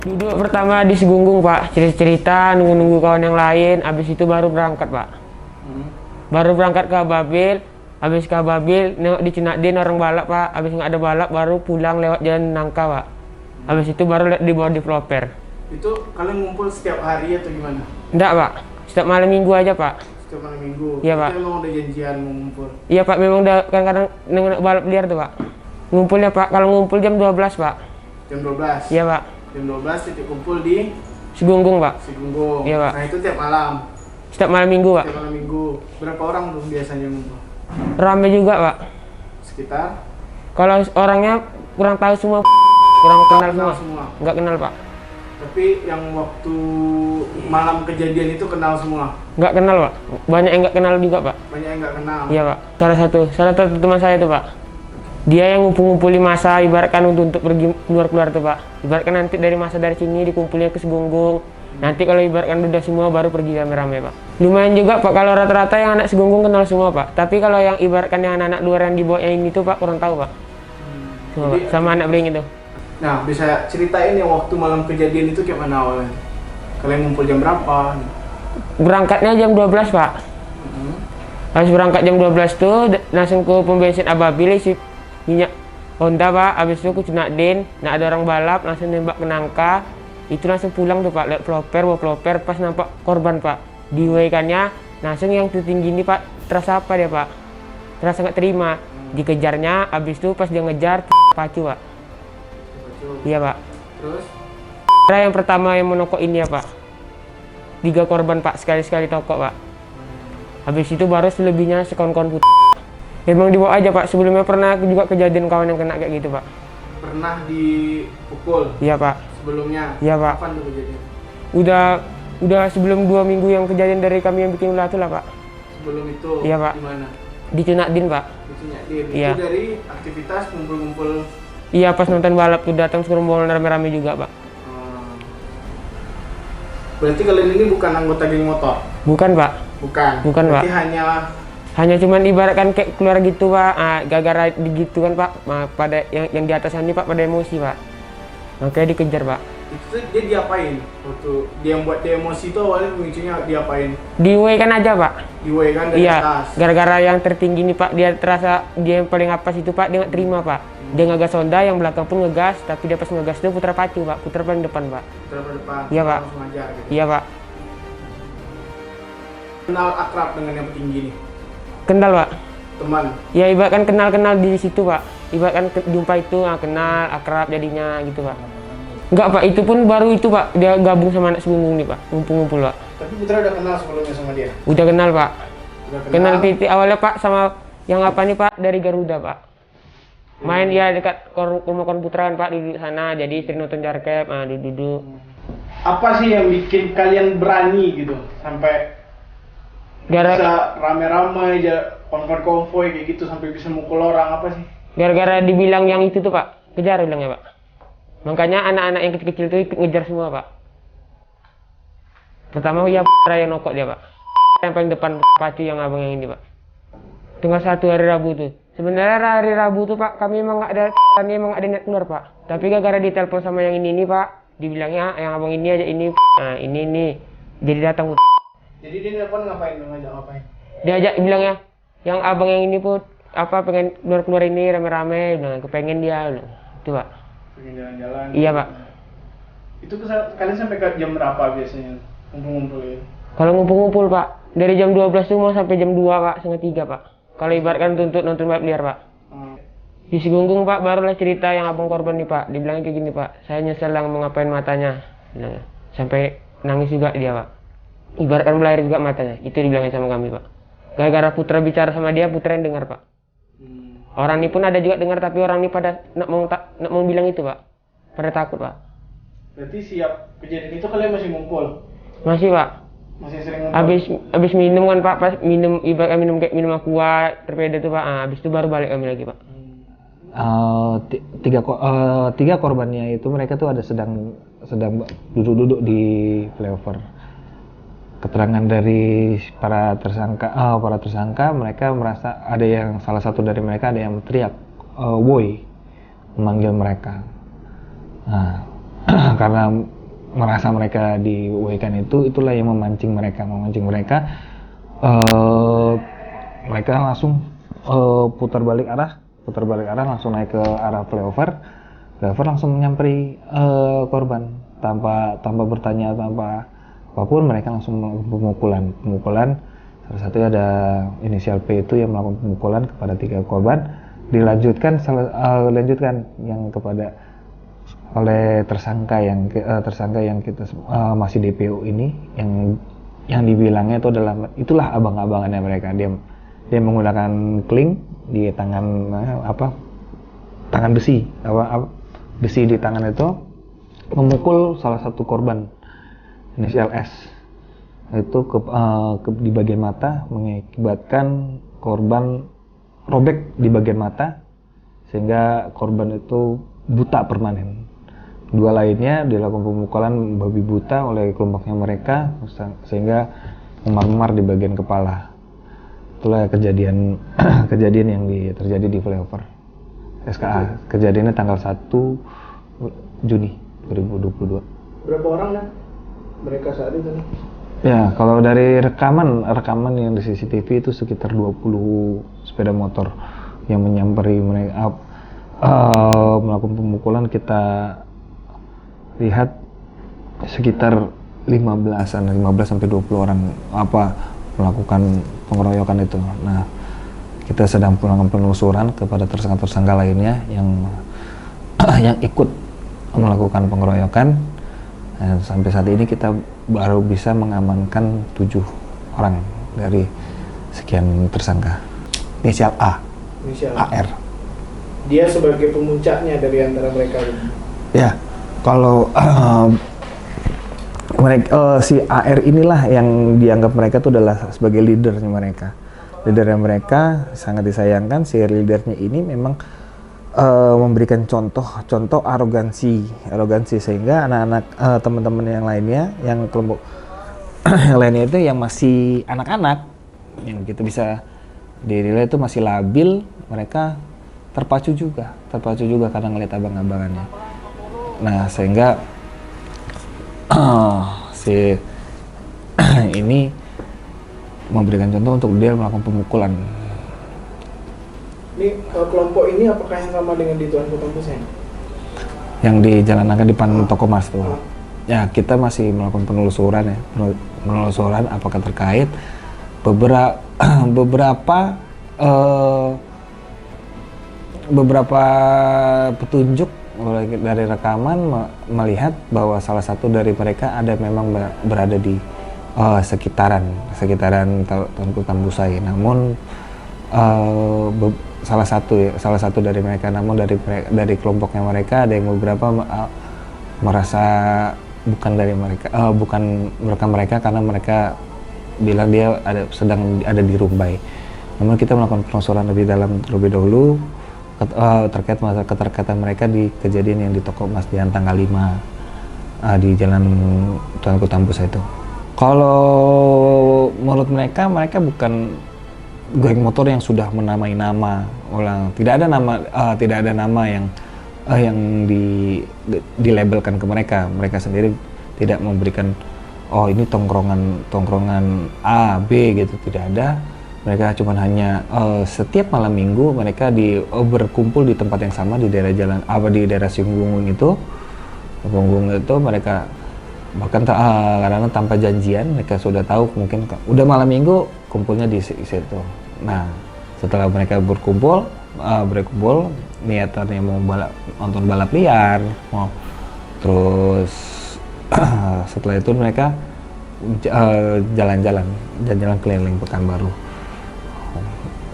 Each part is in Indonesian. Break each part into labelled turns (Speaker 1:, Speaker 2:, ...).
Speaker 1: Duduk pertama di Segunggung Pak, cerita-cerita, nunggu-nunggu kawan yang lain, habis itu baru berangkat Pak. Baru berangkat ke Ababil, habis ke Ababil, nengok di Cinakden orang balap Pak, habis nggak ada balap baru pulang lewat jalan Nangka Pak. Habis itu baru dibawa developer.
Speaker 2: Itu kalian ngumpul setiap hari atau gimana?
Speaker 1: Enggak Pak, setiap malam minggu aja Pak.
Speaker 2: Setiap malam minggu?
Speaker 1: Iya Pak.
Speaker 2: Itu memang udah janjian mau ngumpul?
Speaker 1: Iya Pak, memang udah kadang-kadang nengok balap liar tuh Pak. Ngumpulnya Pak, kalau ngumpul jam 12 Pak.
Speaker 2: Jam 12?
Speaker 1: Iya Pak.
Speaker 2: Jam 12 titik kumpul di?
Speaker 1: Segunggung Pak.
Speaker 2: Segunggung?
Speaker 1: Iya Pak.
Speaker 2: Nah itu tiap malam?
Speaker 1: Setiap malam minggu Pak.
Speaker 2: Setiap malam minggu. Berapa orang tuh biasanya ngumpul?
Speaker 1: Rame juga Pak.
Speaker 2: Sekitar?
Speaker 1: Kalau orangnya kurang tahu semua, kurang kenal semua. Nggak kenal Pak.
Speaker 2: Tapi yang waktu malam kejadian itu kenal semua?
Speaker 1: Nggak kenal Pak. Banyak yang nggak kenal juga Pak.
Speaker 2: Banyak yang nggak kenal?
Speaker 1: Iya Pak. Salah satu teman saya tuh Pak. Dia yang ngumpul-ngumpuli masa, ibaratkan untuk pergi keluar-keluar tuh Pak. Ibaratkan nanti dari masa dari sini dikumpulnya ke Segunggung. Nanti kalau ibaratkan udah semua baru pergi rame-rame Pak. Lumayan juga Pak, kalau rata-rata yang anak Segunggung kenal semua Pak. Tapi kalau yang ibaratkan yang anak-anak luar yang dibawa yang ini tuh Pak kurang tahu Pak. Semua, Pak. Sama anak Bling itu.
Speaker 2: Nah, bisa ceritain yang waktu malam kejadian itu kayak mana awalnya? Kalian ngumpul jam berapa?
Speaker 1: Berangkatnya jam 12 Pak. Habis berangkat jam 12 tuh langsung ke pom bensin Ababil isi minyak Honda Pak. Habis itu ke Cinakden, nah ada orang balap langsung nembak ke Nangka. Itu langsung pulang tuh Pak, lihat bawa pelopor pas nampak korban Pak. Diweikannya langsung yang tertinggi ini Pak, terasa apa dia Pak? Terasa nggak terima. Dikejarnya, habis itu pas dia ngejar pacu Pak. Iya Pak.
Speaker 2: Terus?
Speaker 1: Yang pertama yang menokok ini ya Pak. 3 korban Pak, sekali-sekali tokok Pak. Habis itu baru selebihnya sekon-kon putih. Emang dibawa aja Pak, sebelumnya pernah juga kejadian kawan yang kena kayak gitu Pak.
Speaker 2: Pernah dipukul?
Speaker 1: Iya Pak.
Speaker 2: Sebelumnya?
Speaker 1: Iya Pak.
Speaker 2: Kapan tuh kejadian?
Speaker 1: Udah sebelum 2 minggu yang kejadian dari kami yang bikin ulah itu lah Pak.
Speaker 2: Sebelum itu?
Speaker 1: Iya Pak.
Speaker 2: Di mana?
Speaker 1: Di Cinakden Pak.
Speaker 2: Di Cinakden?
Speaker 1: Iya.
Speaker 2: Itu dari aktivitas ngumpul-ngumpul?
Speaker 1: Iya pas nonton balap tuh datang serombongan rame-rame juga Pak.
Speaker 2: Berarti kalian ini bukan anggota geng motor?
Speaker 1: Bukan Pak.
Speaker 2: Bukan?
Speaker 1: Bukan Pak.
Speaker 2: Berarti
Speaker 1: hanya cuman ibaratkan kayak keluar gitu Pak. Gara-gara gitu kan Pak. Pada yang di atas ini Pak pada emosi Pak. Makanya dikejar Pak.
Speaker 2: Itu tuh dia diapain? Waktu dia yang buat dia emosi itu awalnya pemicunya diapain?
Speaker 1: Diweikan aja Pak.
Speaker 2: Diweikan dari
Speaker 1: Iya,
Speaker 2: atas?
Speaker 1: gara-gara yang tertinggi nih Pak, dia terasa dia yang paling apas itu Pak, dia nggak terima Pak. Dia ngegas Honda, yang belakang pun ngegas, tapi dia pas ngegas itu putar pacu Pak, putar paling depan Pak.
Speaker 2: Putar ke depan?
Speaker 1: Iya Pak.
Speaker 2: Langsung ajar gitu?
Speaker 1: Iya Pak.
Speaker 2: Kenal akrab dengan yang petinggi nih?
Speaker 1: Kenal Pak.
Speaker 2: Teman?
Speaker 1: Ya ibaratkan kenal-kenal di situ Pak. Ibaratkan jumpa itu, kenal, akrab jadinya gitu Pak. Enggak Pak, itu pun baru itu Pak, dia gabung sama anak Segunggung nih Pak, ngumpul-ngumpul Pak.
Speaker 2: Tapi Putra udah kenal sebelumnya sama dia?
Speaker 1: Udah kenal Pak.
Speaker 2: Udah
Speaker 1: Kenal titik awalnya Pak sama yang apa nih Pak, dari Garuda Pak. Main ya dekat rumah kon Putra kan Pak, duduk sana, jadi sering nonton Jarkep, duduk.
Speaker 2: Apa sih yang bikin kalian berani gitu sampai bisa rame-rame aja konvoy kayak gitu sampai bisa mukul orang, apa sih?
Speaker 1: Gara-gara dibilang yang itu tuh Pak, kejar bilangnya Pak. Makanya anak-anak yang kecil-kecil itu ikut ngejar semua Pak. Pertama ya yang nokok dia Pak. Yang paling depan pacu yang abang yang ini Pak. Tengah satu hari Rabu tuh. Sebenarnya hari Rabu tuh Pak, kami emang nggak ada niat keluar Pak. Tapi gara-gara ditelepon sama yang ini Pak, dibilangnya yang abang ini aja ini, ini. Jadi datang.
Speaker 2: Jadi dia telepon ngapain? Ngajak ngapain?
Speaker 1: Diajak bilangnya, yang abang yang ini pun pengen keluar ini rame-rame, bilang kepengen dia, bilang. Itu Pak.
Speaker 2: Pengen jalan-jalan?
Speaker 1: Iya Pak.
Speaker 2: Itu kalian sampai ke jam berapa biasanya ngumpul-ngumpul ya?
Speaker 1: Kalau ngumpul-ngumpul Pak, dari jam 12 tuh mau sampai jam 2 Pak, setengah 3 Pak. Kalau ibaratkan tuntut nonton balap liar Pak. Di Segunggung Pak, barulah cerita yang abang korban nih Pak. Dibilangnya kayak gini Pak, saya nyesel lang mau ngapain matanya. Bilangnya. Sampai nangis juga dia Pak. Ibaratkan belair juga matanya, itu dibilangnya sama kami Pak. Gara-gara Putra bicara sama dia, Putra yang dengar Pak. Orang ini pun ada juga dengar, tapi orang ini pada nak mau bilang itu Pak. Pada takut Pak.
Speaker 2: Berarti siap kejadian itu kalian masih ngumpul?
Speaker 1: Masih Pak.
Speaker 2: Masih sering ngumpul?
Speaker 1: Habis minum kan Pak, pas ibaratkan minum kayak minum aqua terpeda tuh Pak. Habis itu baru balik kami lagi Pak.
Speaker 3: Tiga korbannya itu mereka tuh ada sedang duduk-duduk di flyover. Keterangan dari para tersangka mereka merasa ada yang salah satu dari mereka ada yang teriak woi, memanggil mereka. Nah, karena merasa mereka diuekan itulah yang memancing mereka. Mereka langsung putar balik arah langsung naik ke arah flyover langsung menyamperin korban tanpa bertanya tanpa apapun. Mereka langsung melakukan pemukulan. Salah satunya ada inisial P itu yang melakukan pemukulan kepada 3 korban, dilanjutkan yang kepada oleh tersangka yang kita masih DPO ini, yang dibilangnya itulah abang-abangannya mereka. Dia menggunakan kling di tangan tangan besi di tangan itu, memukul salah satu korban inisial S itu di bagian mata, mengakibatkan korban robek di bagian mata sehingga korban itu buta permanen. 2 lainnya dilakukan pemukulan babi buta oleh kelompoknya mereka sehingga memar-memar di bagian kepala. Itulah kejadian yang terjadi di flyover SKA. Kejadiannya tanggal 1 Juni 2022.
Speaker 2: Berapa orang kan mereka saat itu?
Speaker 3: Ya, kalau dari rekaman yang di CCTV itu sekitar 20 sepeda motor yang menyamperi mereka melakukan pemukulan. Kita lihat sekitar 15 sampai 20 orang melakukan pengeroyokan itu. Nah, kita sedang melakukan penelusuran kepada tersangka-tersangka lainnya yang ikut melakukan pengeroyokan. Dan sampai saat ini kita baru bisa mengamankan 7 orang dari sekian tersangka. Inisial AR.
Speaker 2: Dia sebagai pemuncaknya dari antara mereka.
Speaker 3: Ya, kalau si AR inilah yang dianggap mereka itu adalah sebagai leadernya mereka. Sangat disayangkan si leadernya ini memang memberikan contoh arogansi sehingga anak-anak teman-teman yang lainnya, yang kelompok yang lainnya itu yang masih anak-anak yang kita bisa dinilai itu masih labil, mereka terpacu juga karena ngeliat abang-abangannya. Nah, sehingga si ini memberikan contoh untuk dia melakukan pemukulan.
Speaker 2: Ini kelompok ini apakah yang sama dengan di Tuan Kota Pusat?
Speaker 3: Yang di Jalan Nangka depan Toko Mas tuh. Ya, kita masih melakukan penelusuran apakah terkait beberapa petunjuk dari rekaman melihat bahwa salah satu dari mereka ada memang berada di sekitaran Tuanku Tambusai. Namun salah satu dari mereka, namun dari kelompoknya mereka ada yang beberapa merasa bukan dari mereka, bukan mereka karena mereka bilang dia sedang ada di Rumbai. Namun kita melakukan penelusuran lebih dahulu terkait masalah keterkaitan mereka di kejadian yang di Toko Mas Dian tanggal 5 di Jalan Tuanku Tambusai itu. Kalau menurut mereka bukan geng motor yang sudah menamai nama orang, tidak ada nama yang dilabelkan ke mereka sendiri tidak memberikan ini tongkrongan A, B gitu, tidak ada. Mereka cuma hanya setiap malam minggu mereka berkumpul di tempat yang sama di daerah di daerah Singgung itu mereka bahkan karena tanpa janjian mereka sudah tahu mungkin udah malam minggu kumpulnya di situ. Nah, setelah mereka berkumpul niatannya mau nonton balap liar, terus setelah itu mereka jalan-jalan keliling Pekanbaru.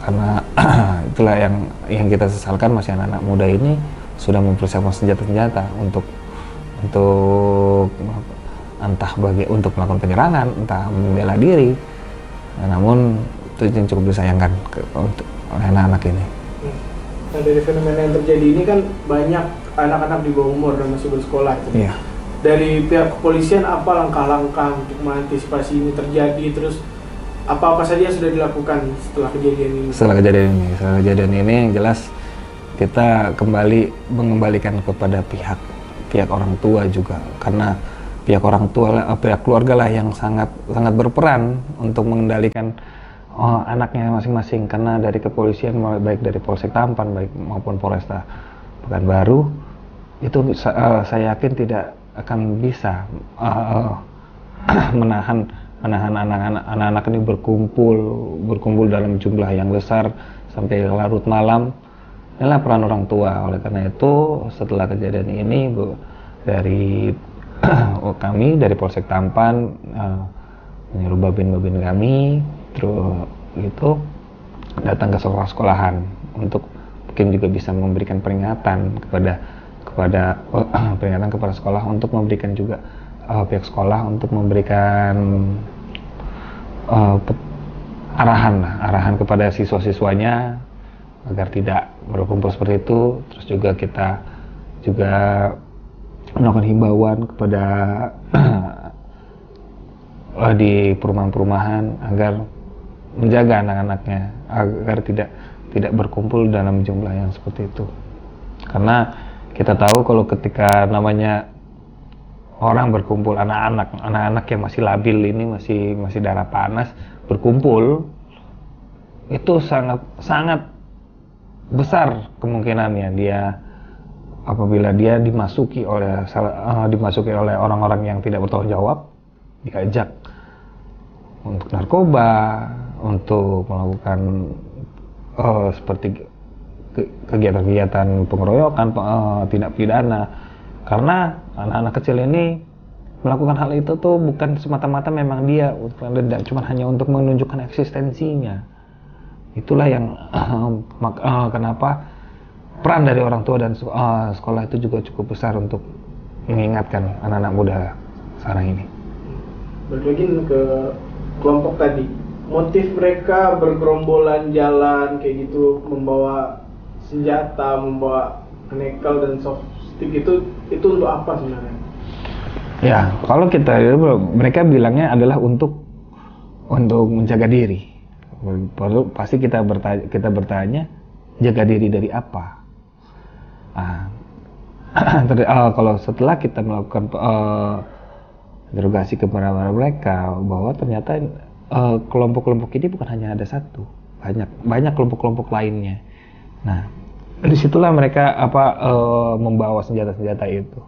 Speaker 3: Karena itulah yang kita sesalkan, masih anak-anak muda ini sudah mempersiapkan senjata-senjata untuk entah untuk melakukan penyerangan, entah membela diri. Namun itu yang cukup disayangkan oleh anak-anak ini.
Speaker 2: Nah, dari fenomena yang terjadi ini kan banyak anak-anak di bawah umur dan masih bersekolah.
Speaker 3: Iya.
Speaker 2: Dari pihak kepolisian apa langkah-langkah untuk mengantisipasi ini terjadi, terus apa saja yang sudah dilakukan setelah kejadian ini? Setelah kejadian
Speaker 3: ini yang jelas kita mengembalikan kepada pihak pihak orang tua juga, karena pihak orang tua, pihak keluarga lah yang sangat berperan untuk mengendalikan anaknya masing-masing, karena dari kepolisian, baik dari Polsek Tampan maupun Polresta Pekanbaru itu saya yakin tidak akan bisa menahan anak-anak ini berkumpul dalam jumlah yang besar sampai larut malam. Inilah peran orang tua. Oleh karena itu, setelah kejadian ini dari kami dari Polsek Tampan menyuruh babin kami terus gitu datang ke sekolah-sekolahan untuk mungkin juga bisa memberikan peringatan kepada sekolah, untuk memberikan juga pihak sekolah untuk memberikan arahan kepada siswa-siswanya agar tidak berkumpul seperti itu. Terus juga kita juga melakukan himbauan kepada di perumahan-perumahan agar menjaga anak-anaknya agar tidak berkumpul dalam jumlah yang seperti itu. Karena kita tahu kalau ketika namanya orang berkumpul, anak-anak yang masih labil ini, masih darah panas berkumpul, itu sangat besar kemungkinannya dia apabila dia dimasuki oleh orang-orang yang tidak bertanggung jawab, diajak untuk narkoba, untuk melakukan seperti kegiatan-kegiatan pengeroyokan, tindak pidana. Karena anak-anak kecil ini melakukan hal itu tuh bukan semata-mata memang dia cuma hanya untuk menunjukkan eksistensinya. Itulah yang kenapa peran dari orang tua dan sekolah itu juga cukup besar untuk mengingatkan anak-anak muda sekarang ini.
Speaker 2: Balik lagi ke kelompok tadi, motif mereka bergerombolan jalan kayak gitu, membawa senjata, membawa kenekel dan soft stick itu untuk apa sebenarnya?
Speaker 3: Ya, kalau mereka bilangnya adalah untuk menjaga diri. Perlu pasti kita bertanya jaga diri dari apa? Kalau setelah kita melakukan interogasi kepada mereka bahwa ternyata kelompok-kelompok ini bukan hanya ada satu, banyak kelompok-kelompok lainnya. Nah, disitulah mereka membawa senjata itu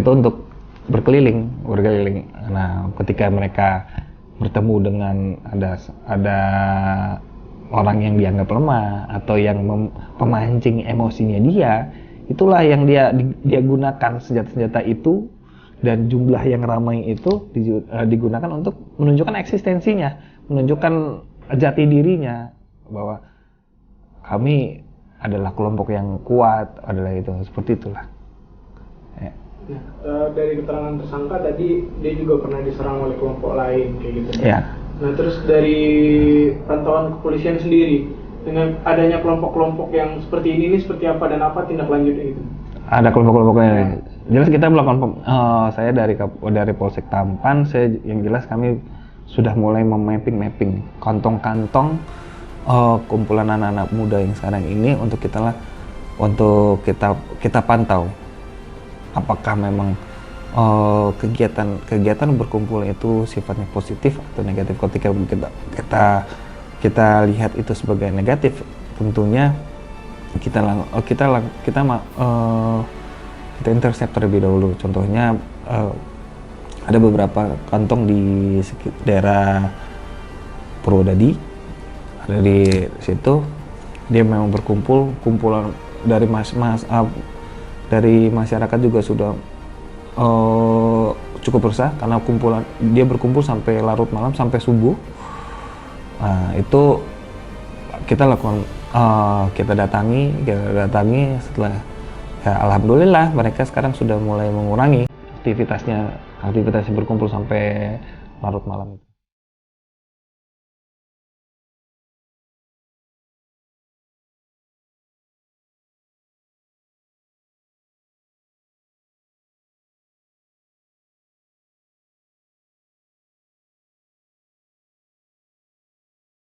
Speaker 3: untuk berkeliling. Nah, ketika mereka bertemu dengan ada orang yang dianggap lemah atau yang pemancing emosinya dia, itulah yang dia gunakan senjata-senjata itu, dan jumlah yang ramai itu digunakan untuk menunjukkan eksistensinya, menunjukkan jati dirinya bahwa kami adalah kelompok yang kuat, adalah itu, seperti itulah. Ya.
Speaker 2: Nah, dari keterangan tersangka tadi dia juga pernah diserang oleh kelompok lain kayak gitu.
Speaker 3: Ya.
Speaker 2: Nah, terus dari pantauan kepolisian sendiri, dengan adanya kelompok-kelompok yang seperti ini seperti apa dan apa tindak lanjutnya itu?
Speaker 3: Ada kelompok-kelompoknya. Jelas kita melakukan saya dari Polsek Tampan, yang jelas kami sudah mulai memapping kantong-kantong kumpulan anak-anak muda yang sekarang ini untuk kita pantau apakah memang kegiatan berkumpul itu sifatnya positif atau negatif. Ketika kita lihat itu sebagai negatif, tentunya kita intercept terlebih dahulu. Contohnya ada beberapa kantong di daerah Purwodadi, ada di situ dia memang kumpulan dari dari masyarakat juga sudah cukup resah karena dia berkumpul sampai larut malam, sampai subuh. Nah, itu kita lakukan, kita datangi setelah ya alhamdulillah mereka sekarang sudah mulai mengurangi aktivitasnya berkumpul sampai larut malam.